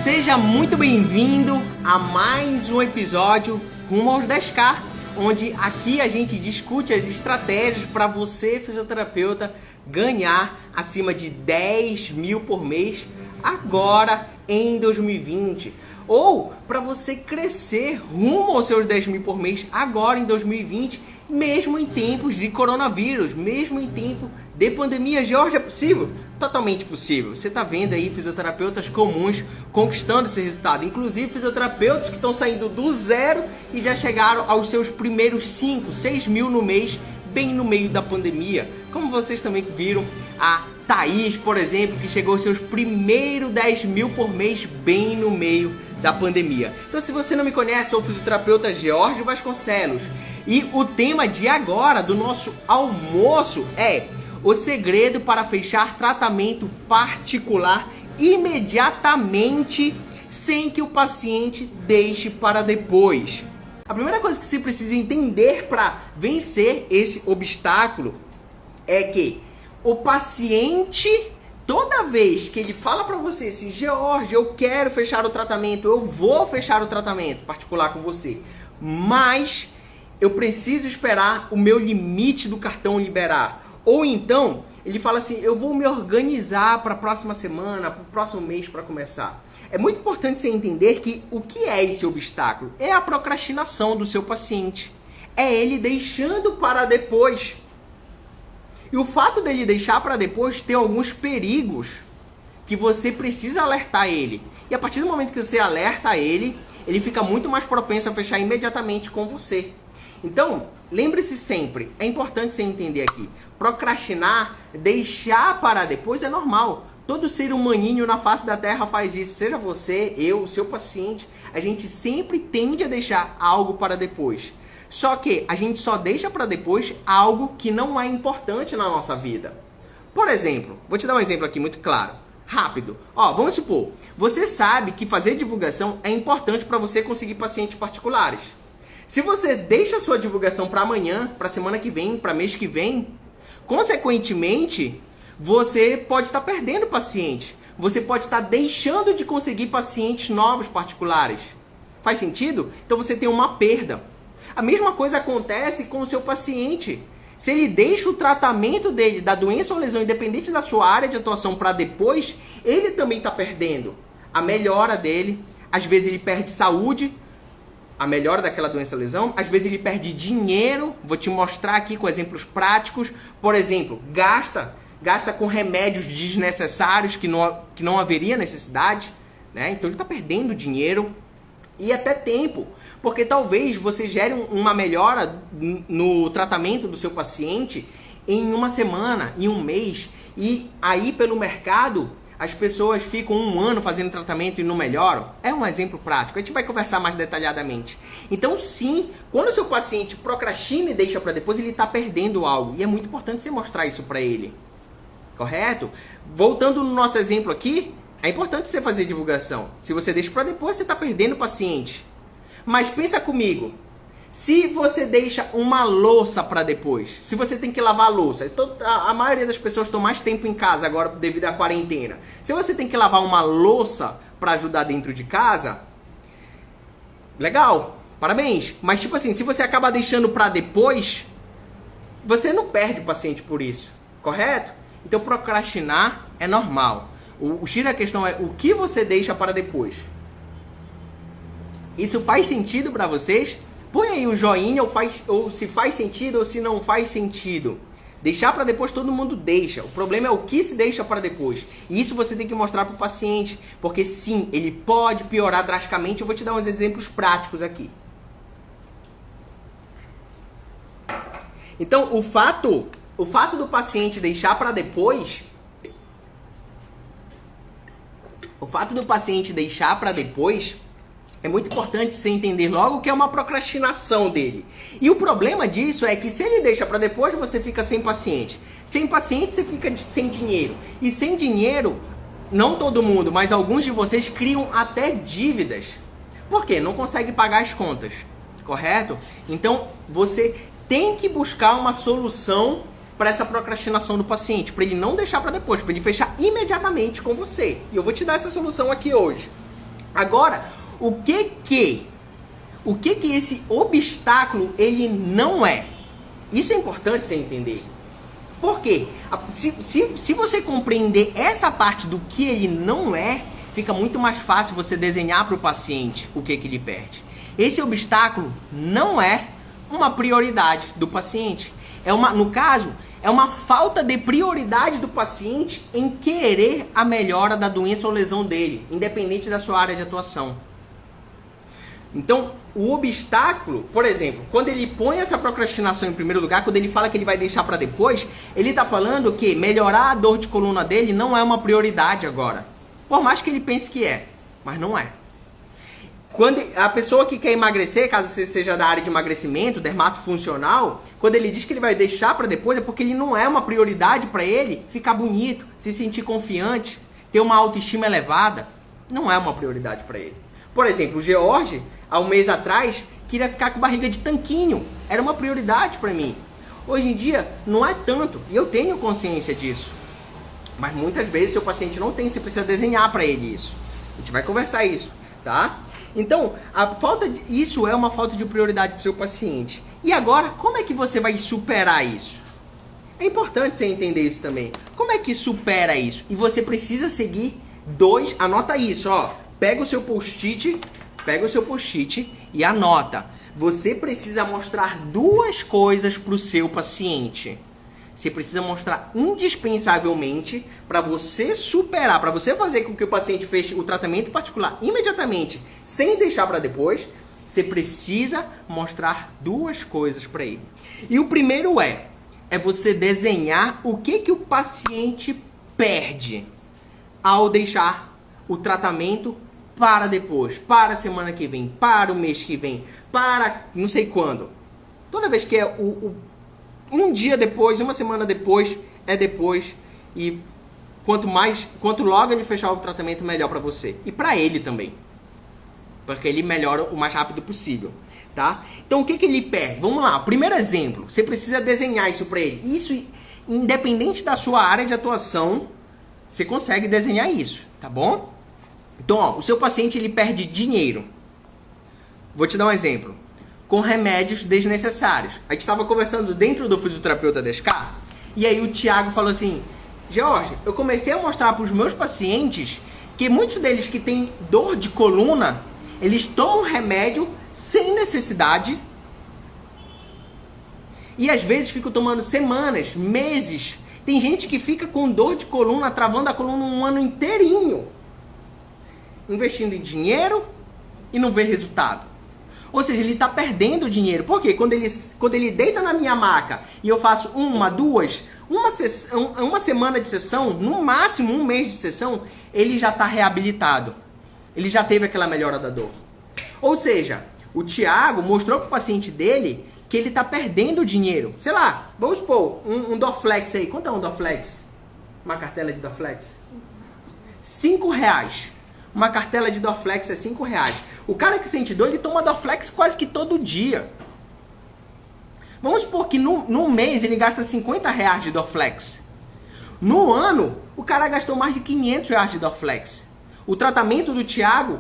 Seja muito bem-vindo a mais um episódio rumo aos 10K, onde aqui a gente discute as estratégias para você, fisioterapeuta, ganhar acima de 10 mil por mês agora em 2020. Ou para você crescer rumo aos seus 10 mil por mês agora em 2020, mesmo em tempos de coronavírus, mesmo em tempo de pandemia. Jorge, é possível? Totalmente possível. Você está vendo aí fisioterapeutas comuns conquistando esse resultado. Inclusive fisioterapeutas que estão saindo do zero e já chegaram aos seus primeiros 5, 6 mil no mês, bem no meio da pandemia. Como vocês também viram, a Thaís, por exemplo, que chegou aos seus primeiros 10 mil por mês, bem no meio da pandemia. Então, se você não me conhece, sou o fisioterapeuta Jorge Vasconcelos. E o tema de agora, do nosso almoço, é o segredo para fechar tratamento particular imediatamente, sem que o paciente deixe para depois. A primeira coisa que você precisa entender para vencer esse obstáculo é que o paciente, toda vez que ele fala para você assim, Jorge, eu quero fechar o tratamento, eu vou fechar o tratamento particular com você, mas eu preciso esperar o meu limite do cartão liberar. Ou então, ele fala assim, eu vou me organizar para a próxima semana, para o próximo mês para começar. É muito importante você entender que o que é esse obstáculo? É a procrastinação do seu paciente. É ele deixando para depois. E o fato dele deixar para depois tem alguns perigos que você precisa alertar ele. E a partir do momento que você alerta ele fica muito mais propenso a fechar imediatamente com você. Então, lembre-se sempre, é importante você entender aqui, procrastinar, deixar para depois é normal. Todo ser humaninho na face da Terra faz isso, seja você, eu, o seu paciente, a gente sempre tende a deixar algo para depois. Só que a gente só deixa para depois algo que não é importante na nossa vida. Por exemplo, vou te dar um exemplo aqui muito claro, rápido. Vamos supor, você sabe que fazer divulgação é importante para você conseguir pacientes particulares. Se você deixa a sua divulgação para amanhã, para semana que vem, para mês que vem, consequentemente, você pode estar perdendo paciente. Você pode estar deixando de conseguir pacientes novos particulares. Faz sentido? Então você tem uma perda. A mesma coisa acontece com o seu paciente. Se ele deixa o tratamento dele, da doença ou lesão, independente da sua área de atuação, para depois, ele também está perdendo a melhora dele. Às vezes ele perde saúde, a melhora daquela doença ou lesão. Às vezes ele perde dinheiro. Vou te mostrar aqui com exemplos práticos. Por exemplo, gasta com remédios desnecessários que não haveria necessidade, né? Então ele está perdendo dinheiro e até tempo. Porque talvez você gere uma melhora no tratamento do seu paciente em uma semana, em um mês. E aí pelo mercado as pessoas ficam um ano fazendo tratamento e não melhoram. É um exemplo prático. A gente vai conversar mais detalhadamente. Então sim, quando o seu paciente procrastina e deixa para depois, ele está perdendo algo. E é muito importante você mostrar isso para ele. Correto? Voltando no nosso exemplo aqui, é importante você fazer divulgação. Se você deixa para depois, você está perdendo o paciente. Mas pensa comigo, se você deixa uma louça para depois, se você tem que lavar a louça, a maioria das pessoas estão mais tempo em casa agora devido à quarentena. Se você tem que lavar uma louça para ajudar dentro de casa, legal, parabéns. Mas tipo assim, se você acaba deixando para depois, você não perde o paciente por isso, correto? Então procrastinar é normal. O X da questão é o que você deixa para depois. Isso faz sentido para vocês? Põe aí o joinha ou se faz sentido ou se não faz sentido. Deixar para depois todo mundo deixa. O problema é o que se deixa para depois. E isso você tem que mostrar para o paciente. Porque sim, ele pode piorar drasticamente. Eu vou te dar uns exemplos práticos aqui. Então, o fato do paciente deixar para depois... é muito importante você entender logo que é uma procrastinação dele. E o problema disso é que se ele deixa para depois, você fica sem paciente. Sem paciente, você fica sem dinheiro. E sem dinheiro, não todo mundo, mas alguns de vocês criam até dívidas. Por quê? Não consegue pagar as contas. Correto? Então, você tem que buscar uma solução para essa procrastinação do paciente. Para ele não deixar para depois, para ele fechar imediatamente com você. E eu vou te dar essa solução aqui hoje. Agora, o que esse obstáculo ele não é? Isso é importante você entender. Por quê? Se você compreender essa parte do que ele não é, fica muito mais fácil você desenhar para o paciente o que ele perde. Esse obstáculo não é uma prioridade do paciente. No caso, é uma falta de prioridade do paciente em querer a melhora da doença ou lesão dele, independente da sua área de atuação. Então, o obstáculo, por exemplo, quando ele põe essa procrastinação em primeiro lugar, quando ele fala que ele vai deixar para depois, ele está falando que melhorar a dor de coluna dele não é uma prioridade agora. Por mais que ele pense que é, mas não é. Quando a pessoa que quer emagrecer, caso você seja da área de emagrecimento, dermatofuncional, quando ele diz que ele vai deixar para depois, é porque ele não é uma prioridade para ele ficar bonito, se sentir confiante, ter uma autoestima elevada. Não é uma prioridade para ele. Por exemplo, o George, há um mês atrás, queria ficar com barriga de tanquinho. Era uma prioridade para mim. Hoje em dia, não é tanto. E eu tenho consciência disso. Mas muitas vezes seu paciente não tem, você precisa desenhar para ele isso. A gente vai conversar isso, tá? Então, isso é uma falta de prioridade para o seu paciente. E agora, como é que você vai superar isso? É importante você entender isso também. Como é que supera isso? E você precisa seguir anota isso, ó. Pega o seu post-it e anota. Você precisa mostrar duas coisas para o seu paciente. Você precisa mostrar indispensavelmente para você superar, para você fazer com que o paciente feche o tratamento particular imediatamente, sem deixar para depois. Você precisa mostrar duas coisas para ele. E o primeiro é você desenhar o que o paciente perde ao deixar o tratamento para depois, para a semana que vem, para o mês que vem, para não sei quando. Toda vez que é um dia depois, uma semana depois, é depois. E quanto logo ele fechar o tratamento, melhor para você. E para ele também. Porque ele melhora o mais rápido possível. Tá? Então o que ele perde? Vamos lá, primeiro exemplo. Você precisa desenhar isso para ele. Isso, independente da sua área de atuação, você consegue desenhar isso. Tá bom? Então, ó, o seu paciente ele perde dinheiro. Vou te dar um exemplo. Com remédios desnecessários. A gente estava conversando dentro do fisioterapeuta 10K, e aí o Thiago falou assim: George, eu comecei a mostrar para os meus pacientes que muitos deles que têm dor de coluna, eles tomam remédio sem necessidade e às vezes ficam tomando semanas, meses. Tem gente que fica com dor de coluna, travando a coluna um ano inteirinho, investindo em dinheiro e não vê resultado. Ou seja, ele está perdendo dinheiro. Por quê? Quando ele deita na minha maca e eu faço uma semana de sessão, no máximo um mês de sessão, ele já está reabilitado. Ele já teve aquela melhora da dor. Ou seja, o Thiago mostrou para o paciente dele que ele está perdendo dinheiro. Sei lá, vamos supor, um Dorflex aí. Quanto é um Dorflex? Uma cartela de Dorflex? R$5. Uma cartela de Dorflex é R$5. O cara que sente dor, ele toma Dorflex quase que todo dia. Vamos supor que no mês ele gasta R$50 de Dorflex. No ano, o cara gastou mais de R$500 de Dorflex. O tratamento do Thiago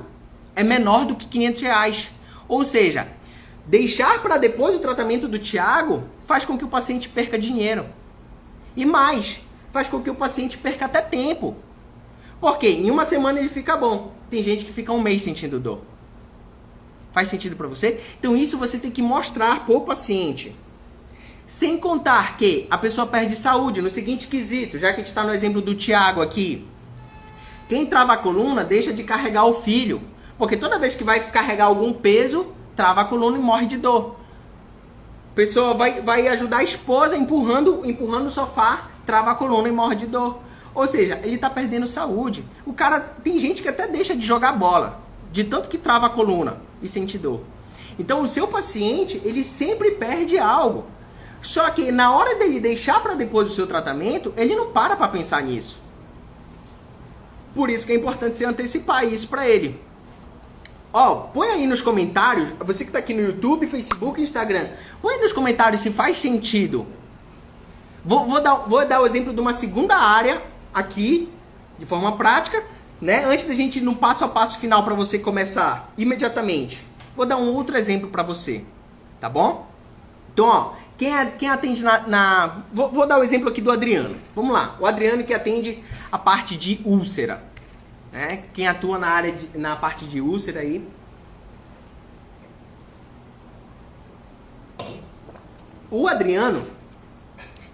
é menor do que R$500. Ou seja, deixar para depois o tratamento do Thiago faz com que o paciente perca dinheiro. E mais, faz com que o paciente perca até tempo. Porque em uma semana ele fica bom. Tem gente que fica um mês sentindo dor. Faz sentido para você? Então isso você tem que mostrar para o paciente. Sem contar que a pessoa perde saúde no seguinte quesito, já que a gente está no exemplo do Thiago aqui. Quem trava a coluna deixa de carregar o filho. Porque toda vez que vai carregar algum peso, trava a coluna e morre de dor. A pessoa vai ajudar a esposa empurrando o sofá, trava a coluna e morre de dor. Ou seja, ele está perdendo saúde. O cara, tem gente que até deixa de jogar bola, de tanto que trava a coluna e sente dor. Então o seu paciente, ele sempre perde algo. Só que na hora dele deixar para depois o seu tratamento, ele não para pensar nisso. Por isso que é importante você antecipar isso para ele. Ó, põe aí nos comentários, você que está aqui no YouTube, Facebook e Instagram, põe aí nos comentários se faz sentido. Vou dar o exemplo de uma segunda área aqui, de forma prática, né? Antes da gente ir no passo a passo final para você começar imediatamente, vou dar um outro exemplo para você, tá bom? Então, ó, quem atende vou dar o exemplo aqui do Adriano. Vamos lá, o Adriano que atende a parte de úlcera, né? Quem atua na parte de úlcera aí. O Adriano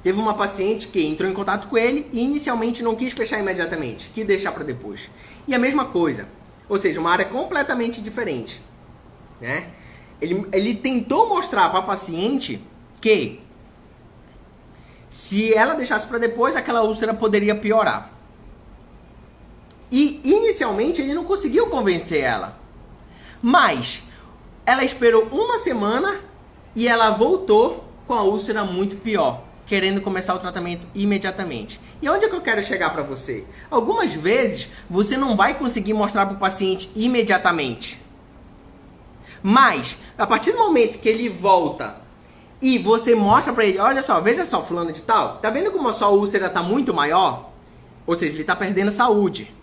teve uma paciente que entrou em contato com ele e inicialmente não quis fechar imediatamente, quis deixar para depois. E a mesma coisa, ou seja, uma área completamente diferente, né? Ele tentou mostrar para a paciente que se ela deixasse para depois, aquela úlcera poderia piorar. E inicialmente ele não conseguiu convencer ela. Mas ela esperou uma semana e ela voltou com a úlcera muito pior, querendo começar o tratamento imediatamente. E onde é que eu quero chegar para você? Algumas vezes você não vai conseguir mostrar para o paciente imediatamente. Mas a partir do momento que ele volta e você mostra para ele, olha só, veja só, fulano de tal, tá vendo como a sua úlcera tá muito maior? Ou seja, ele tá perdendo saúde.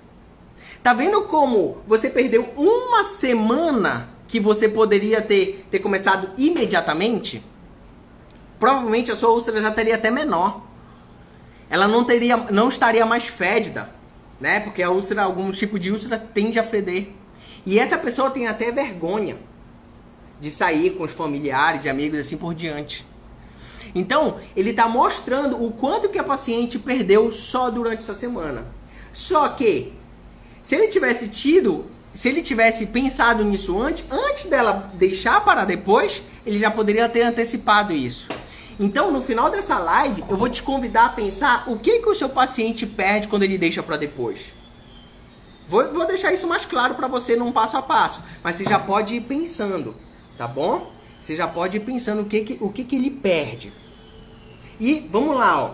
Tá vendo como você perdeu uma semana que você poderia ter começado imediatamente? Provavelmente a sua úlcera já teria até menor. Ela não estaria mais fédida, né? Porque a úlcera, algum tipo de úlcera tende a feder. E essa pessoa tem até vergonha de sair com os familiares e amigos assim por diante. Então, ele está mostrando o quanto que a paciente perdeu só durante essa semana. Só que, se ele tivesse pensado nisso antes dela deixar para depois, ele já poderia ter antecipado isso. Então, no final dessa live, eu vou te convidar a pensar o que o seu paciente perde quando ele deixa para depois. Vou deixar isso mais claro para você num passo a passo, mas você já pode ir pensando, tá bom? Você já pode ir pensando o que ele perde. E vamos lá, ó.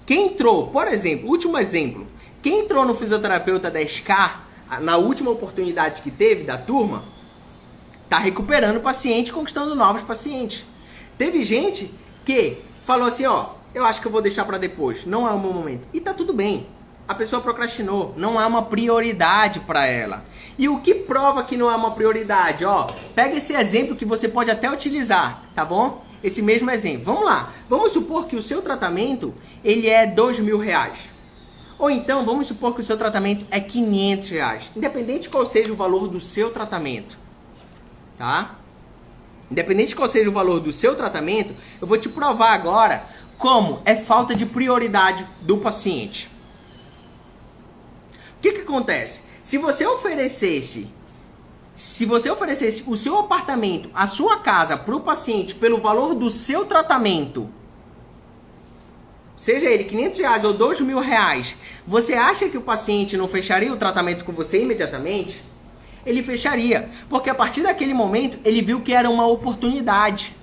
Quem entrou, por exemplo, último exemplo, quem entrou no fisioterapeuta 10K, na última oportunidade que teve da turma, tá recuperando o paciente, conquistando novos pacientes. Teve gente que falou assim, ó, eu acho que eu vou deixar para depois, não é o meu momento. E tá tudo bem. A pessoa procrastinou, não é uma prioridade para ela. E o que prova que não é uma prioridade? Ó, pega esse exemplo que você pode até utilizar, tá bom? Esse mesmo exemplo. Vamos lá. Vamos supor que o seu tratamento, ele é R$2.000. Ou então, vamos supor que o seu tratamento é R$500. Independente de qual seja o valor do seu tratamento. Tá? Independente de qual seja o valor do seu tratamento, eu vou te provar agora como é falta de prioridade do paciente. O que acontece? Se você oferecesse o seu apartamento, a sua casa para o paciente pelo valor do seu tratamento, seja ele R$500 ou R$2.000, você acha que o paciente não fecharia o tratamento com você imediatamente? Ele fecharia, porque a partir daquele momento ele viu que era uma oportunidade.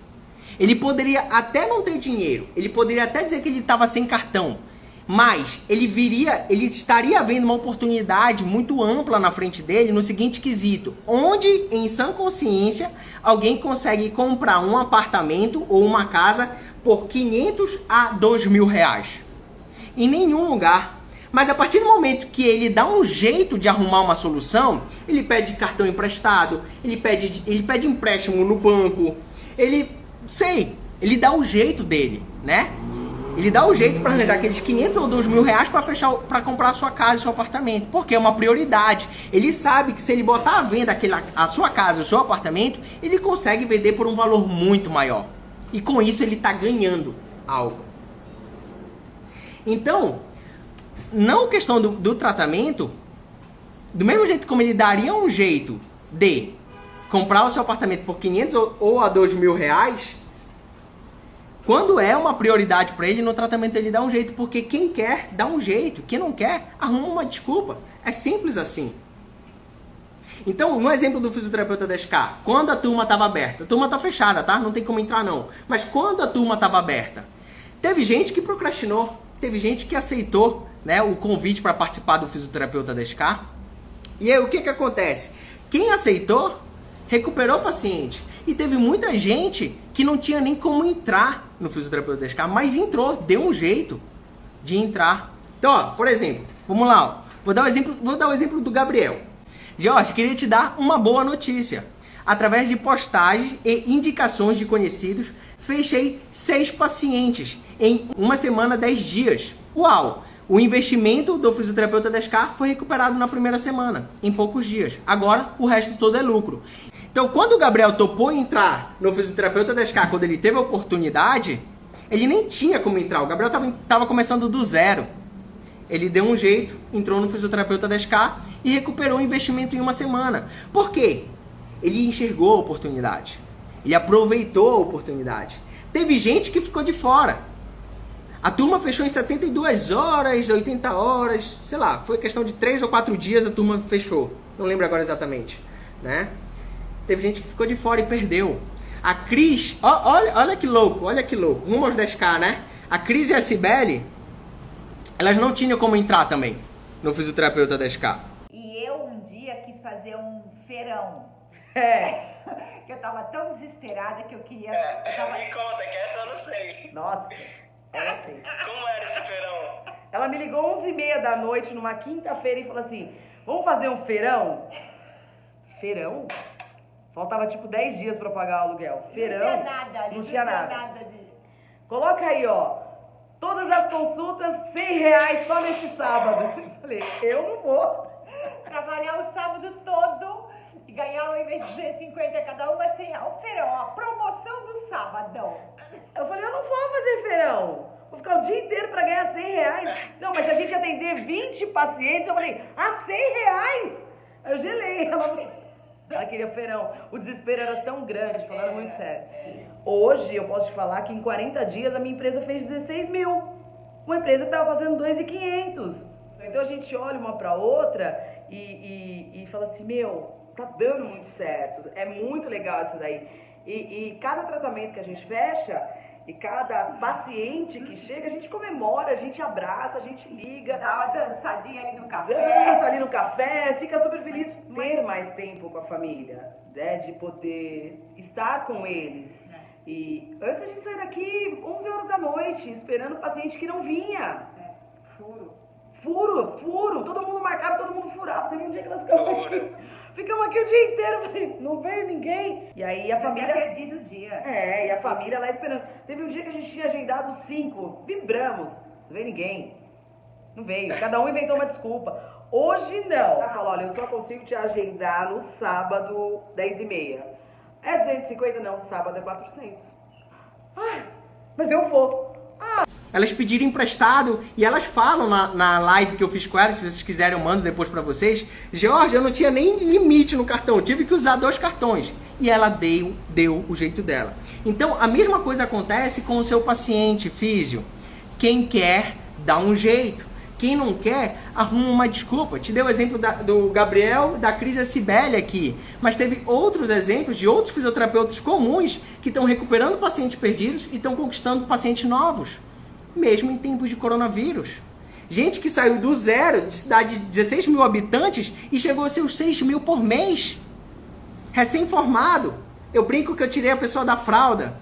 Ele poderia até não ter dinheiro, ele poderia até dizer que ele estava sem cartão, mas ele estaria vendo uma oportunidade muito ampla na frente dele no seguinte quesito, onde em sã consciência alguém consegue comprar um apartamento ou uma casa por R$500 a R$2.000. Em nenhum lugar. Mas a partir do momento que ele dá um jeito de arrumar uma solução, ele pede cartão emprestado, ele pede empréstimo no banco, ele dá o jeito dele, né? Ele dá o jeito para arranjar aqueles R$500 ou R$2.000 para comprar a sua casa e seu apartamento, porque é uma prioridade. Ele sabe que se ele botar à venda a sua casa e o seu apartamento, ele consegue vender por um valor muito maior. E com isso ele está ganhando algo. Então, não questão do tratamento, do mesmo jeito como ele daria um jeito de comprar o seu apartamento por R$500 ou a R$2.000, quando é uma prioridade para ele, no tratamento ele dá um jeito, porque quem quer dá um jeito, quem não quer arruma uma desculpa. É simples assim. Então, no exemplo do fisioterapeuta 10K, quando a turma estava aberta, a turma está fechada, tá? Não tem como entrar não. Mas quando a turma estava aberta, teve gente que procrastinou, teve gente que aceitou, né, o convite para participar do fisioterapeuta 10K. E aí o que acontece? Quem aceitou, recuperou o paciente. E teve muita gente que não tinha nem como entrar no fisioterapeuta 10K, mas entrou, deu um jeito de entrar. Então, ó, por exemplo, vamos lá, ó. Vou dar o exemplo do Gabriel. Jorge, queria te dar uma boa notícia. Através de postagens e indicações de conhecidos, fechei 6 pacientes em uma semana, 10 dias. Uau! O investimento do fisioterapeuta 10K foi recuperado na primeira semana, em poucos dias. Agora, o resto todo é lucro. Então, quando o Gabriel topou entrar no fisioterapeuta 10K, quando ele teve a oportunidade, ele nem tinha como entrar. O Gabriel estava começando do zero. Ele deu um jeito, entrou no fisioterapeuta 10K e recuperou o investimento em uma semana. Por quê? Ele enxergou a oportunidade. Ele aproveitou a oportunidade. Teve gente que ficou de fora. A turma fechou em 72 horas, 80 horas, sei lá, foi questão de 3 ou 4 dias a turma fechou. Não lembro agora exatamente, né? Teve gente que ficou de fora e perdeu. A Cris, olha que louco, rumo aos 10K, né? A Cris e a Cibele, elas não tinham como entrar também no fisioterapeuta 10K. E eu um dia quis fazer um feirão. Que eu tava tão desesperada que eu queria... Me conta, que essa eu não sei. Nossa, ela tem. Como era esse feirão? Ela me ligou 11h30 da noite, numa quinta-feira, e falou assim, vamos fazer um feirão? Feirão? Faltava tipo 10 dias pra pagar o aluguel. Feirão? Não tinha nada. Não tinha nada. Coloca aí, ó. Todas as consultas, R$100 só nesse sábado. Eu falei, eu não vou. Trabalhar o sábado todo e ganhar ao invés de 250 cada uma, R$100. O feirão, a promoção do sábado. Eu falei, eu não vou fazer feirão. Vou ficar o dia inteiro pra ganhar R$100. Não, mas se a gente atender 20 pacientes, eu falei, R$100? Eu gelei. Ela queria feirão. O desespero era tão grande, falando muito sério. Hoje, eu posso te falar que em 40 dias a minha empresa fez 16 mil. Uma empresa que estava fazendo 2.500. Então a gente olha uma pra outra e fala assim, meu, tá dando muito certo. É muito legal isso daí. E cada tratamento que a gente fecha, e cada paciente que chega, a gente comemora, a gente abraça, a gente liga. Dá uma dançadinha ali no café. Dança ali no café, fica super feliz ter mais tempo com a família, né? De poder estar com eles. E antes a gente saía daqui 11 horas da noite, esperando o paciente que não vinha. Furo. Todo mundo marcava, todo mundo furava. Teve um dia que nós ficamos aqui o dia inteiro, falei, não veio ninguém. E aí a família... perdido o dia. E a família lá esperando. Teve um dia que a gente tinha agendado 5, vibramos, não veio ninguém. Não veio, cada um inventou uma desculpa. Hoje não. Ela falou, olha, eu só consigo te agendar no sábado, 10h30. É 250? Não, sábado é 400. Mas eu vou. Elas pediram emprestado e elas falam na live que eu fiz com elas, se vocês quiserem eu mando depois pra vocês. Jorge, eu não tinha nem limite no cartão, eu tive que usar 2 cartões. E ela deu o jeito dela. Então a mesma coisa acontece com o seu paciente físio. Quem quer, dá um jeito. Quem não quer, arruma uma desculpa. Te dei o exemplo do Gabriel, da Cris e a Cibele aqui. Mas teve outros exemplos de outros fisioterapeutas comuns que estão recuperando pacientes perdidos e estão conquistando pacientes novos. Mesmo em tempos de coronavírus. Gente que saiu do zero, de cidade de 16 mil habitantes, e chegou a seus 6 mil por mês. Recém-formado. Eu brinco que eu tirei a pessoa da fralda.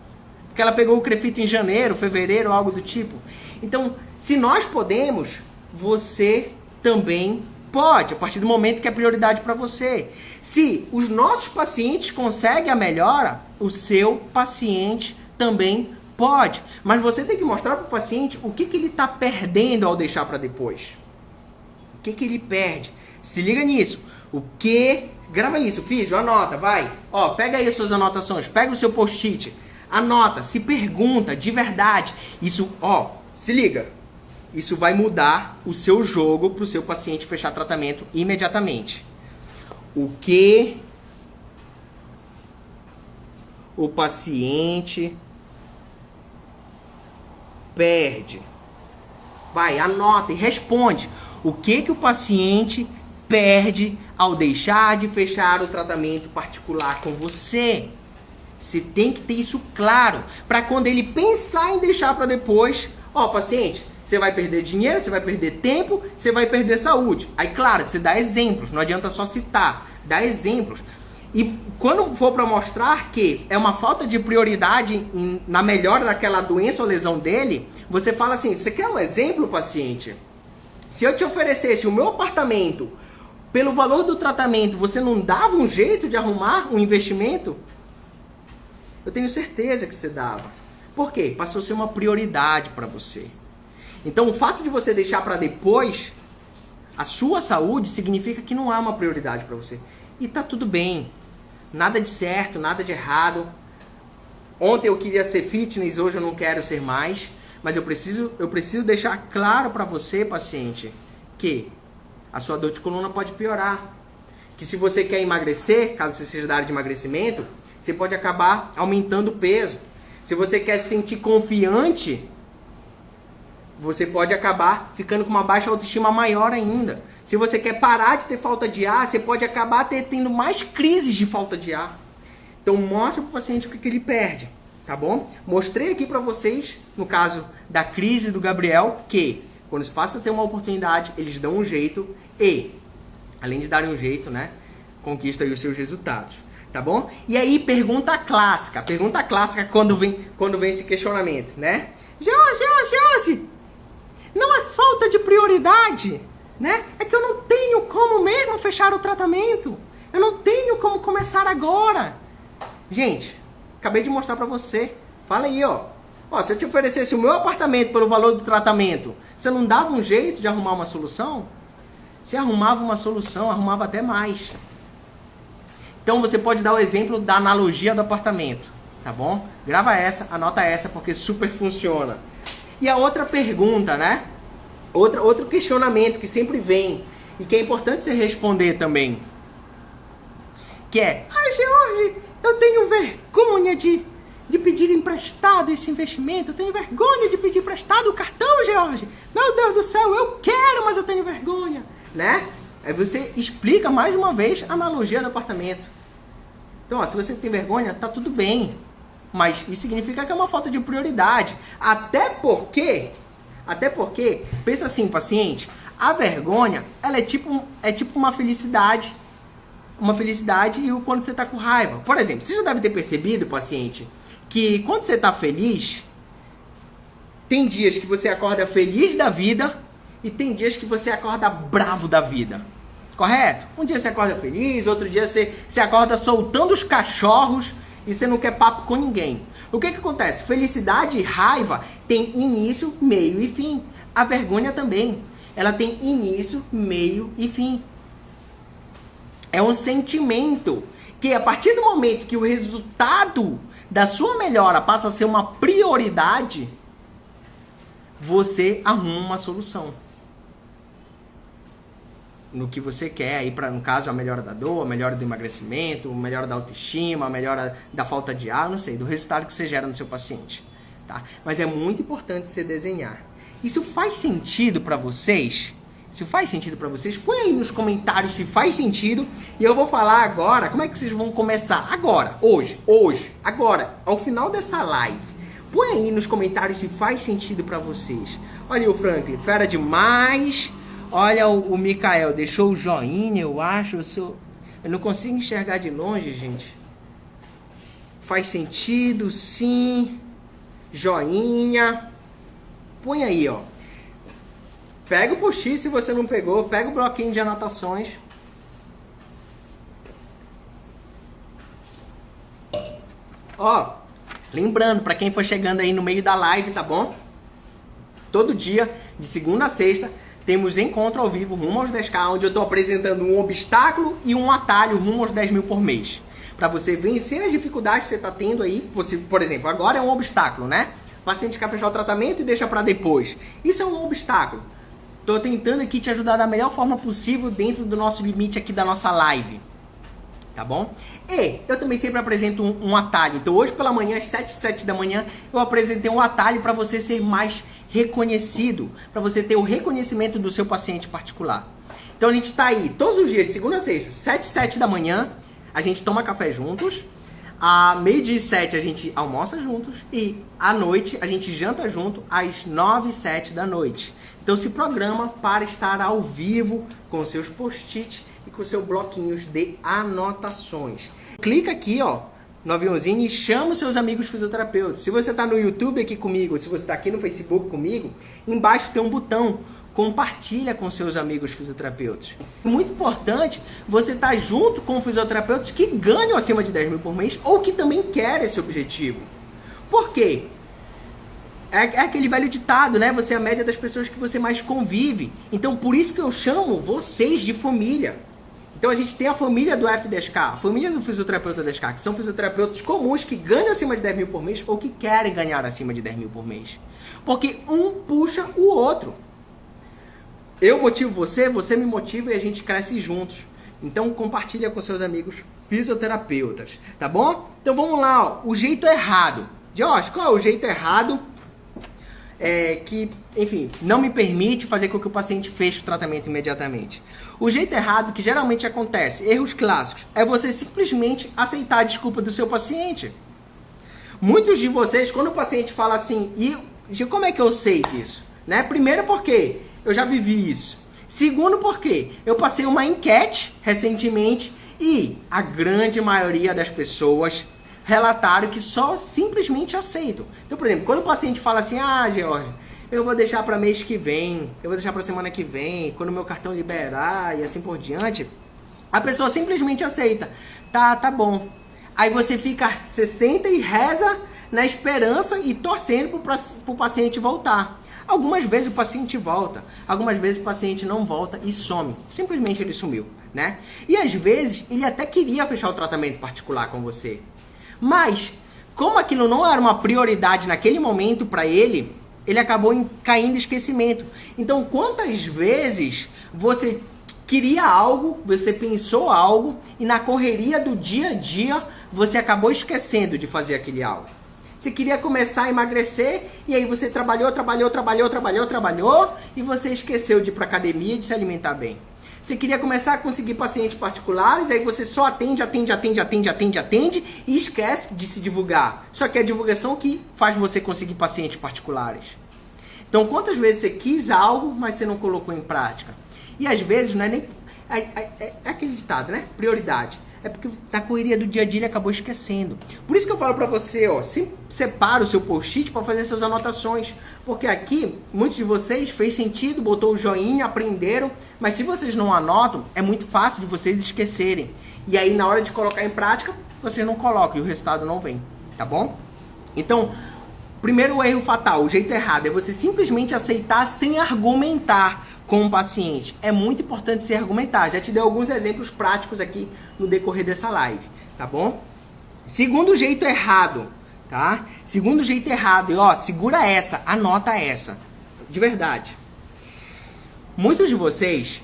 Porque ela pegou o crefito em janeiro, fevereiro, algo do tipo. Então, se nós podemos, você também pode, a partir do momento que é prioridade para você. Se os nossos pacientes conseguem a melhora, o seu paciente também pode. Mas você tem que mostrar para o paciente o que ele está perdendo ao deixar para depois. O que ele perde. Se liga nisso. Grava isso, físio, anota, vai. Ó, pega aí as suas anotações, pega o seu post-it, anota, se pergunta de verdade. Isso, ó, se liga. Isso vai mudar o seu jogo para o seu paciente fechar tratamento imediatamente. O que o paciente perde? Vai, anota e responde. O que o paciente perde ao deixar de fechar o tratamento particular com você? Você tem que ter isso claro, para quando ele pensar em deixar para depois, ó, paciente, você vai perder dinheiro, você vai perder tempo, você vai perder saúde. Aí, claro, você dá exemplos, não adianta só citar, dá exemplos. E quando for para mostrar que é uma falta de prioridade na melhora daquela doença ou lesão dele, você fala assim, você quer um exemplo, paciente? Se eu te oferecesse o meu apartamento pelo valor do tratamento, você não dava um jeito de arrumar um investimento? Eu tenho certeza que você dava. Por quê? Passou a ser uma prioridade para você. Então, o fato de você deixar para depois a sua saúde significa que não há uma prioridade para você. E tá tudo bem. Nada de certo, nada de errado. Ontem eu queria ser fitness, hoje eu não quero ser mais. Mas eu preciso deixar claro para você, paciente, que a sua dor de coluna pode piorar. Que se você quer emagrecer, caso você seja da área de emagrecimento, você pode acabar aumentando o peso. Se você quer se sentir confiante, você pode acabar ficando com uma baixa autoestima maior ainda. Se você quer parar de ter falta de ar, você pode acabar tendo mais crises de falta de ar. Então mostra para o paciente o que ele perde, tá bom? Mostrei aqui para vocês, no caso da crise do Gabriel, que quando eles passam a ter uma oportunidade, eles dão um jeito e, além de darem um jeito, né, conquistam aí os seus resultados, tá bom? E aí, pergunta clássica quando vem esse questionamento, né? Jorge, não é falta de prioridade, né? É que eu não tenho como mesmo fechar o tratamento, eu não tenho como começar agora. Gente, acabei de mostrar pra você, fala aí, ó, se eu te oferecesse o meu apartamento pelo valor do tratamento, você não dava um jeito de arrumar uma solução? Você arrumava uma solução, arrumava até mais. Então você pode dar o exemplo da analogia do apartamento, tá bom? Grava essa, anota essa, porque super funciona. E a outra pergunta, né? Outro questionamento que sempre vem e que é importante você responder também. Que é, Jorge, eu tenho vergonha de pedir emprestado esse investimento, eu tenho vergonha de pedir emprestado o cartão, Jorge. Meu Deus do céu, eu quero, mas eu tenho vergonha, né? Aí você explica mais uma vez a analogia do apartamento. Então, se você tem vergonha, tá tudo bem. Mas isso significa que é uma falta de prioridade. Até porque, pensa assim, paciente, a vergonha, ela é tipo uma felicidade. Uma felicidade e quando você tá com raiva. Por exemplo, você já deve ter percebido, paciente, que quando você tá feliz, tem dias que você acorda feliz da vida e tem dias que você acorda bravo da vida. Correto? Um dia você acorda feliz, outro dia você acorda soltando os cachorros e você não quer papo com ninguém. O que acontece? Felicidade e raiva tem início, meio e fim. A vergonha também. Ela tem início, meio e fim. É um sentimento que a partir do momento que o resultado da sua melhora passa a ser uma prioridade, você arruma uma solução. No que você quer, aí no caso a melhora da dor, a melhora do emagrecimento, a melhora da autoestima, a melhora da falta de ar, não sei, do resultado que você gera no seu paciente. Tá? Mas é muito importante você desenhar. Isso faz sentido para vocês? Se faz sentido para vocês, põe aí nos comentários se faz sentido. E eu vou falar agora, como é que vocês vão começar? Agora, hoje, agora, ao final dessa live. Põe aí nos comentários se faz sentido para vocês. Olha aí o Franklin, fera demais. Olha o Mikael, deixou o joinha, eu acho. Eu não consigo enxergar de longe, gente. Faz sentido, sim. Joinha. Põe aí, ó. Pega o post-it se você não pegou. Pega o bloquinho de anotações. Ó, lembrando, para quem for chegando aí no meio da live, tá bom? Todo dia, de segunda a sexta, temos encontro ao vivo rumo aos 10K, onde eu estou apresentando um obstáculo e um atalho rumo aos 10 mil por mês. Para você vencer as dificuldades que você está tendo aí. Você, por exemplo, agora é um obstáculo, né? O paciente quer fechar o tratamento e deixa para depois. Isso é um obstáculo. Estou tentando aqui te ajudar da melhor forma possível dentro do nosso limite aqui da nossa live. Tá bom? E eu também sempre apresento um atalho. Então hoje pela manhã, às 7 da manhã, eu apresentei um atalho para você ser mais reconhecido. Para você ter o reconhecimento do seu paciente particular. Então a gente está aí todos os dias, de segunda a sexta, 7 da manhã. A gente toma café juntos. À meio-dia e 7 a gente almoça juntos. E à noite a gente janta junto às 9 e 7 da noite. Então se programa para estar ao vivo com seus post-its e com seus bloquinhos de anotações. Clica aqui, ó, no aviãozinho e chama os seus amigos fisioterapeutas. Se você está no YouTube aqui comigo, se você está aqui no Facebook comigo, embaixo tem um botão compartilha com seus amigos fisioterapeutas. É muito importante você estar junto com fisioterapeutas que ganham acima de 10 mil por mês ou que também querem esse objetivo. Por quê? É aquele velho ditado, né? Você é a média das pessoas que você mais convive. Então, por isso que eu chamo vocês de família. Então, a gente tem a família do F10K, a família do fisioterapeuta 10K, que são fisioterapeutas comuns que ganham acima de 10 mil por mês ou que querem ganhar acima de 10 mil por mês. Porque um puxa o outro. Eu motivo você, você me motiva e a gente cresce juntos. Então, compartilha com seus amigos fisioterapeutas, tá bom? Então, vamos lá, ó. O jeito errado. Josh, qual é o jeito errado que, enfim, não me permite fazer com que o paciente feche o tratamento imediatamente? O jeito errado que geralmente acontece, erros clássicos, é você simplesmente aceitar a desculpa do seu paciente. Muitos de vocês, quando o paciente fala assim, e como é que eu sei disso? Né? Primeiro porque eu já vivi isso. Segundo porque eu passei uma enquete recentemente e a grande maioria das pessoas relataram que só simplesmente aceitam. Então, por exemplo, quando o paciente fala assim, George, eu vou deixar para mês que vem, eu vou deixar para semana que vem, quando o meu cartão liberar e assim por diante, a pessoa simplesmente aceita. Tá bom. Aí você senta e reza na esperança e torcendo pro paciente voltar. Algumas vezes o paciente volta, algumas vezes o paciente não volta e some. Simplesmente ele sumiu, né? E às vezes ele até queria fechar o tratamento particular com você. Mas, como aquilo não era uma prioridade naquele momento para ele, ele acabou caindo em esquecimento. Então, quantas vezes você queria algo, você pensou algo e na correria do dia a dia você acabou esquecendo de fazer aquele algo? Você queria começar a emagrecer e aí você trabalhou e você esqueceu de ir para academia e de se alimentar bem. Você queria começar a conseguir pacientes particulares, aí você só atende e esquece de se divulgar. Só que é a divulgação que faz você conseguir pacientes particulares. Então, quantas vezes você quis algo, mas você não colocou em prática? E às vezes não é nem... É aquele ditado, né? Prioridade. É porque na correria do dia a dia ele acabou esquecendo. Por isso que eu falo pra você, ó, separa o seu post-it para fazer suas anotações. Porque aqui, muitos de vocês fez sentido, botou o joinha, aprenderam, mas se vocês não anotam, é muito fácil de vocês esquecerem. E aí na hora de colocar em prática, vocês não colocam e o resultado não vem, tá bom? Então, primeiro erro fatal, o jeito errado, é você simplesmente aceitar sem argumentar com o paciente. É muito importante se argumentar. Já te dei alguns exemplos práticos aqui no decorrer dessa live, tá bom? Segundo jeito errado, tá? Segundo jeito errado, e ó, segura essa, anota essa, de verdade. Muitos de vocês,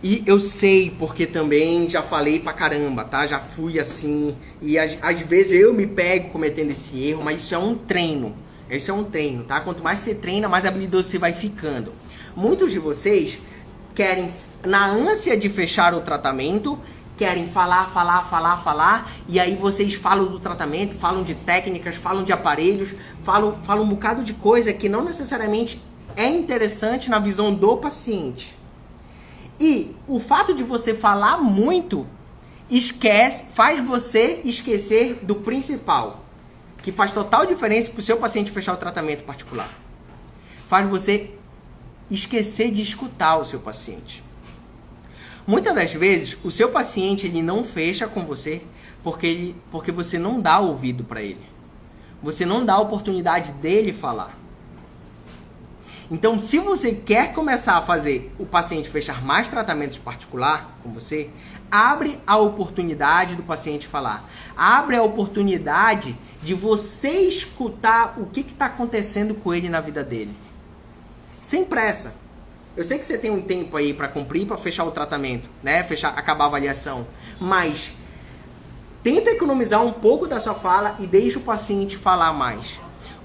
e eu sei porque também já falei pra caramba, tá? Já fui assim, e às vezes eu me pego cometendo esse erro, mas isso é um treino. Isso é um treino, tá? Quanto mais você treina, mais habilidoso você vai ficando. Muitos de vocês querem, na ânsia de fechar o tratamento, querem falar, e aí vocês falam do tratamento, falam de técnicas, falam de aparelhos, falam um bocado de coisa que não necessariamente é interessante na visão do paciente. E o fato de você falar muito faz você esquecer do principal, que faz total diferença para o seu paciente fechar o tratamento particular. Faz você esquecer de escutar o seu paciente. Muitas das vezes, o seu paciente ele não fecha com você porque você não dá ouvido para ele. Você não dá a oportunidade dele falar. Então, se você quer começar a fazer o paciente fechar mais tratamentos particular com você, abre a oportunidade do paciente falar. Abre a oportunidade de você escutar o que está acontecendo com ele na vida dele. Sem pressa. Eu sei que você tem um tempo aí para cumprir, para fechar o tratamento, né? Acabar a avaliação. Mas tenta economizar um pouco da sua fala e deixa o paciente falar mais.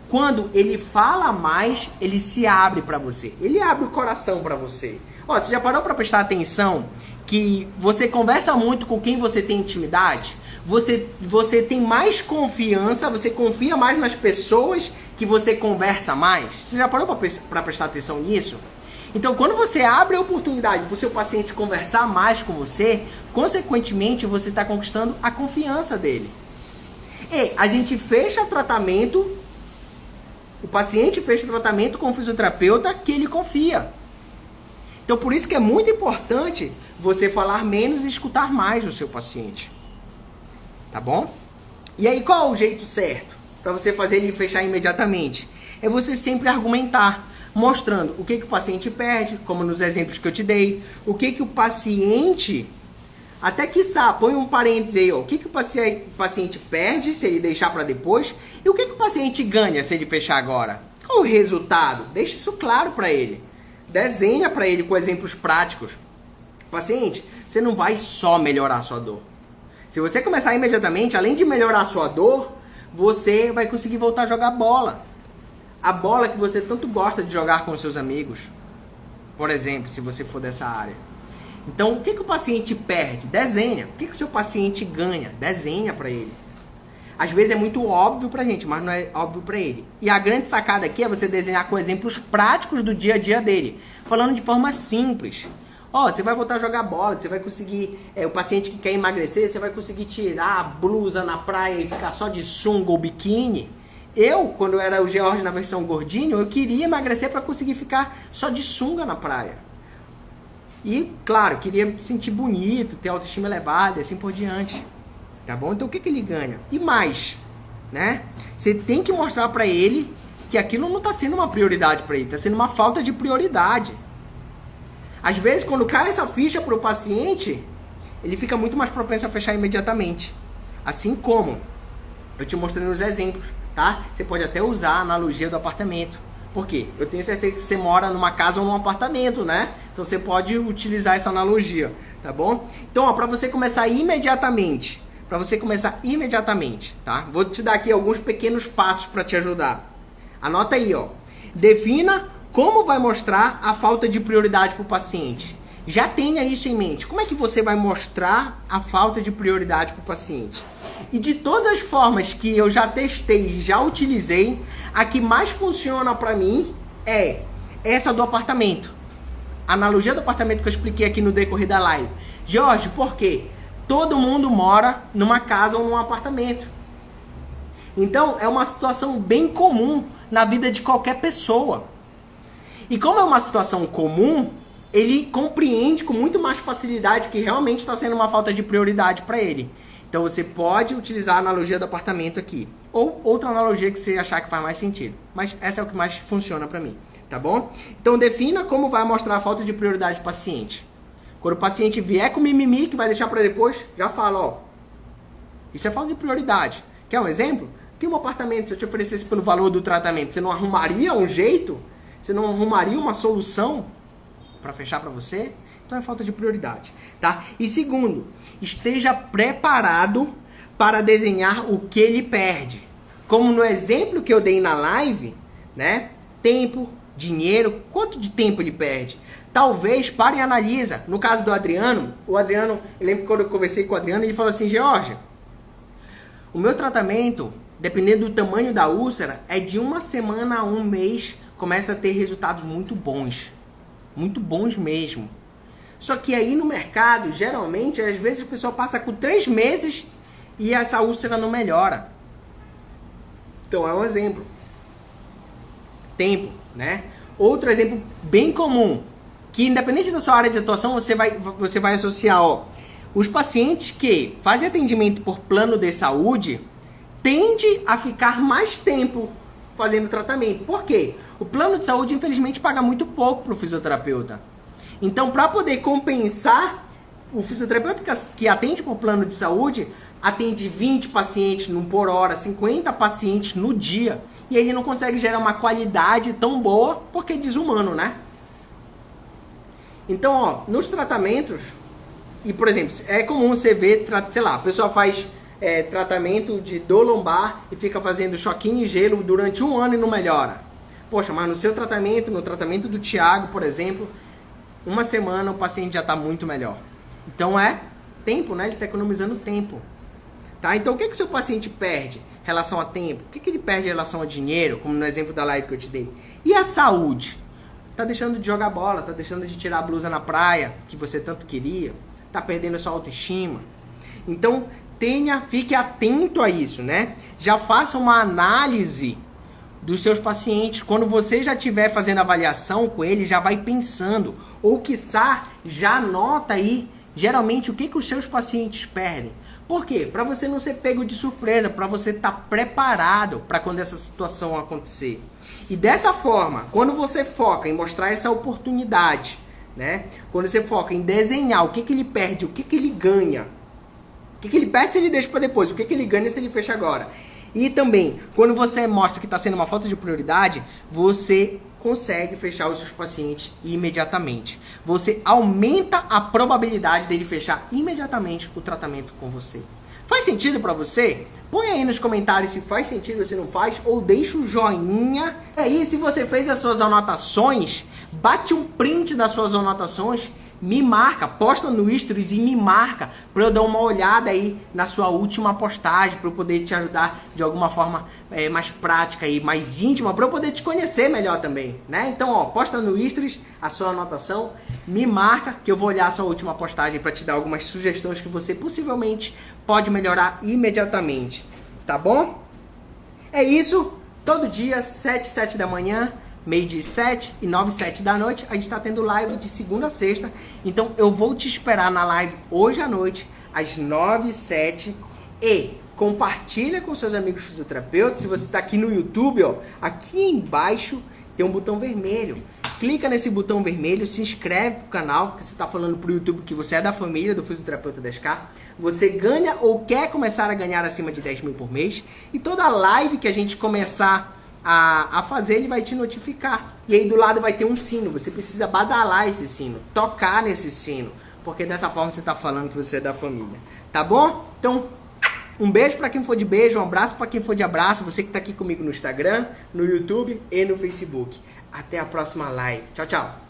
Quando ele fala mais, ele se abre para você. Ele abre o coração para você. Ó, você já parou para prestar atenção que você conversa muito com quem você tem intimidade? Você tem mais confiança, você confia mais nas pessoas que você conversa mais? Você já parou para prestar atenção nisso? Então, quando você abre a oportunidade para o seu paciente conversar mais com você, consequentemente, você está conquistando a confiança dele. E a gente fecha tratamento, o paciente fecha tratamento com o fisioterapeuta que ele confia. Então, por isso que é muito importante você falar menos e escutar mais o seu paciente. Tá bom? E aí, qual é o jeito certo para você fazer ele fechar imediatamente? É você sempre argumentar, mostrando o que o paciente perde, como nos exemplos que eu te dei, o que o paciente, até quiçá, põe um parênteses aí, ó, o que o paciente perde se ele deixar para depois, e o que o paciente ganha se ele fechar agora. Qual o resultado? Deixa isso claro para ele. Desenha para ele com exemplos práticos. Paciente, você não vai só melhorar a sua dor. Se você começar imediatamente, além de melhorar a sua dor, você vai conseguir voltar a jogar bola. A bola que você tanto gosta de jogar com os seus amigos. Por exemplo, se você for dessa área. Então, o que o paciente perde? Desenha. O que o seu paciente ganha? Desenha para ele. Às vezes é muito óbvio pra gente, mas não é óbvio pra ele. E a grande sacada aqui é você desenhar com exemplos práticos do dia a dia dele. Falando de forma simples. Ó, você vai voltar a jogar bola, você vai conseguir... o paciente que quer emagrecer, você vai conseguir tirar a blusa na praia e ficar só de sunga ou biquíni. Eu, quando eu era o George na versão gordinho, eu queria emagrecer para conseguir ficar só de sunga na praia. E, claro, queria me sentir bonito, ter autoestima elevada e assim por diante. Tá bom? Então o que ele ganha? E mais, né? Você tem que mostrar para ele que aquilo não está sendo uma prioridade para ele, está sendo uma falta de prioridade. Às vezes, quando cai essa ficha para o paciente, ele fica muito mais propenso a fechar imediatamente. Assim como eu te mostrei nos exemplos, tá? Você pode até usar a analogia do apartamento. Por quê? Eu tenho certeza que você mora numa casa ou num apartamento, né? Então você pode utilizar essa analogia, tá bom? Então, ó, para você começar imediatamente, tá? Vou te dar aqui alguns pequenos passos para te ajudar. Anota aí, ó. Defina como vai mostrar a falta de prioridade para o paciente. Já tenha isso em mente. Como é que você vai mostrar a falta de prioridade para o paciente? E de todas as formas que eu já testei, já utilizei, a que mais funciona para mim é essa do apartamento. A analogia do apartamento que eu expliquei aqui no decorrer da live. Jorge, por quê? Todo mundo mora numa casa ou num apartamento. Então, é uma situação bem comum na vida de qualquer pessoa. E como é uma situação comum, ele compreende com muito mais facilidade que realmente está sendo uma falta de prioridade para ele. Então, você pode utilizar a analogia do apartamento aqui. Ou outra analogia que você achar que faz mais sentido. Mas essa é o que mais funciona para mim. Tá bom? Então, defina como vai mostrar a falta de prioridade do paciente. Quando o paciente vier com mimimi, que vai deixar para depois, já fala, ó. Isso é falta de prioridade. Quer um exemplo? Tem um apartamento, se eu te oferecesse pelo valor do tratamento, você não arrumaria um jeito? Você não arrumaria uma solução para fechar para você? Então é falta de prioridade, tá? E segundo, esteja preparado para desenhar o que ele perde. Como no exemplo que eu dei na live, né? Tempo, dinheiro, quanto de tempo ele perde? Talvez pare e analisa. No caso do Adriano, eu lembro que quando eu conversei com o Adriano, ele falou assim, George, o meu tratamento, dependendo do tamanho da úlcera, é de 1 semana a 1 mês, começa a ter resultados muito bons mesmo. Só que aí no mercado, geralmente, às vezes a pessoa passa com 3 meses e essa úlcera não melhora. Então é um exemplo. Tempo, né? Outro exemplo bem comum, que independente da sua área de atuação, você vai associar, ó, os pacientes que fazem atendimento por plano de saúde tende a ficar mais tempo fazendo tratamento. Por quê? O plano de saúde, infelizmente, paga muito pouco para o fisioterapeuta. Então, para poder compensar, o fisioterapeuta que atende por plano de saúde atende 20 pacientes por hora, 50 pacientes no dia, e ele não consegue gerar uma qualidade tão boa porque é desumano, né? Então, ó, nos tratamentos, e por exemplo, é comum você ver, sei lá, a pessoa faz tratamento de dor lombar e fica fazendo choquinho e gelo durante 1 ano e não melhora. Poxa, mas no seu tratamento, no tratamento do Thiago, por exemplo, 1 semana o paciente já está muito melhor. Então é tempo, né? Ele está economizando tempo. Tá? Então o que o seu paciente perde em relação a tempo? O que ele perde em relação a dinheiro, como no exemplo da live que eu te dei? E a saúde? Tá deixando de jogar bola, tá deixando de tirar a blusa na praia, que você tanto queria, tá perdendo a sua autoestima. Então, fique atento a isso, né? Já faça uma análise dos seus pacientes. Quando você já estiver fazendo avaliação com ele, já vai pensando, ou quiçá já anota aí, geralmente, o que os seus pacientes perdem. Por quê? Para você não ser pego de surpresa, para você estar preparado para quando essa situação acontecer. E dessa forma, quando você foca em mostrar essa oportunidade, né? Quando você foca em desenhar o que ele perde, o que ele ganha, o que ele perde se ele deixa para depois, o que ele ganha se ele fecha agora. E também, quando você mostra que está sendo uma falta de prioridade, você consegue fechar os seus pacientes imediatamente. Você aumenta a probabilidade dele fechar imediatamente o tratamento com você. Faz sentido para você? Põe aí nos comentários se faz sentido ou se não faz, ou deixa o joinha. E aí, se você fez as suas anotações, bate um print das suas anotações, me marca, posta no Stories e me marca para eu dar uma olhada aí na sua última postagem, para eu poder te ajudar de alguma forma mais prática e mais íntima, para eu poder te conhecer melhor também, né? Então, ó, posta no Stories a sua anotação, me marca que eu vou olhar a sua última postagem para te dar algumas sugestões que você possivelmente pode melhorar imediatamente, tá bom? É isso, todo dia, 7 da manhã, meio-dia 7 e 9, 7 da noite, a gente está tendo live de segunda a sexta. Então eu vou te esperar na live hoje à noite, às 9, 7. E compartilha com seus amigos fisioterapeutas. Se você está aqui no YouTube, ó, aqui embaixo tem um botão vermelho. Clica nesse botão vermelho, se inscreve pro canal, porque você está falando pro YouTube que você é da família do Fisioterapeuta 10K. Você ganha ou quer começar a ganhar acima de 10 mil por mês. E toda live que a gente começar a fazer, ele vai te notificar. E aí do lado vai ter um sino. Você precisa badalar esse sino, tocar nesse sino, porque dessa forma você está falando que você é da família. Tá bom? Então, um beijo para quem for de beijo, um abraço para quem for de abraço. Você que está aqui comigo no Instagram, no YouTube e no Facebook. Até a próxima live. Tchau, tchau.